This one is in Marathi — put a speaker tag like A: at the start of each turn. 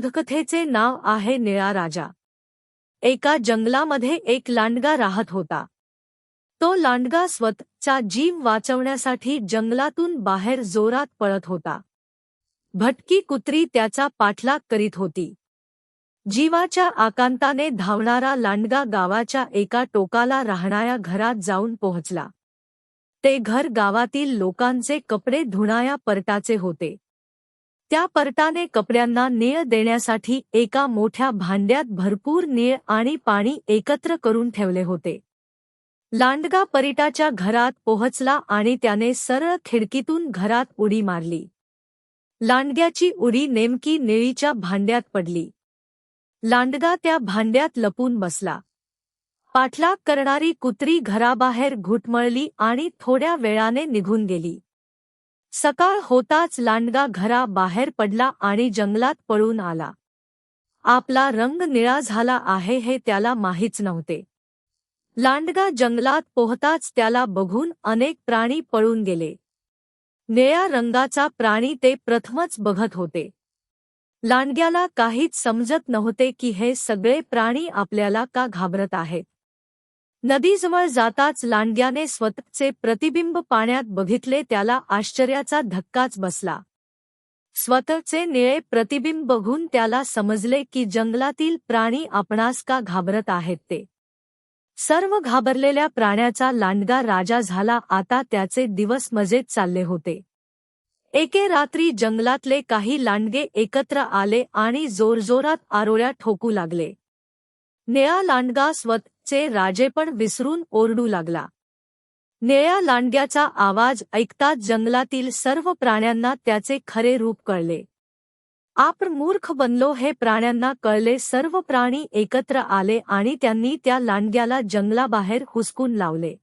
A: बोधकथेचे नाव आहे निळा राजा। एका जंगलामध्ये एक लांडगा राहत होता। तो लांडगा स्वतःचा जीव वाचवण्यासाठी जंगलातून बाहेर जोरात पळत होता। भटकी कुत्री त्याचा पाठलाग करीत होती। जीवाच्या आकांताने धावणारा लांडगा गावाच्या एका टोकाला राहणाऱ्या घरात जाऊन पोहोचला। ते घर गावातील लोकांचे कपडे धुण्याच्या परटाचे होते। त्या परटाने कपड्यांना नीळ देण्यासाठी एका मोठ्या भांड्यात भरपूर नीळ आणि पाणी एकत्र करून ठेवले होते। लांडगा परिटाच्या घरात पोहोचला आणि त्याने सरळ खिडकीतून घरात उडी मारली। लांडग्याची उडी नेमकी निळीच्या भांड्यात पडली। लांडगा त्या भांड्यात लपून बसला। पाठलाग करणारी कुत्री घराबाहेर घुटमळली आणि थोड्या वेळाने निघून गेली। सकाळ होताच लांडगा घराबाहेर पडला आणि जंगलात पळून आला। आपला रंग निळा झाला आहे हे त्याला माहीत नव्हते। लांडगा जंगलात पोहताच त्याला बघून अनेक प्राणी पळून गेले। निळ्या रंगाचा प्राणी ते प्रथमच बघत होते। लांडग्याला काहीच समजत नव्हते की हे सगळे प्राणी आपल्याला का घाबरत आहेत। नदीजवळ जाताच लांडग्याने स्वतःचे प्रतिबिंब पाण्यात बघितले। त्याला आश्चर्याचा धक्काच बसला। स्वतःचे निळे प्रतिबिंब बघून त्याला समजले की जंगलातील प्राणी आपणास का घाबरत आहेत ते। सर्व घाबरलेल्या प्राण्याचा लांडगा राजा झाला। आता त्याचे दिवस मजेत चालले होते। एके रात्री जंगलातले काही लांडगे एकत्र आले आणि जोरजोरात आरोळ्या ठोकू लागले। निळा लांडगा स्वतःचे राजेपण विसरून ओरडू लागला। निळ्या लांडग्याचा आवाज ऐकताच जंगलातील सर्व प्राण्यांना त्याचे खरे रूप कळले। आपण मूर्ख बनलो हे प्राण्यांना कळले। सर्व प्राणी एकत्र आले आणि त्यांनी त्या लांडग्याला जंगलाबाहेर हुसकून लावले।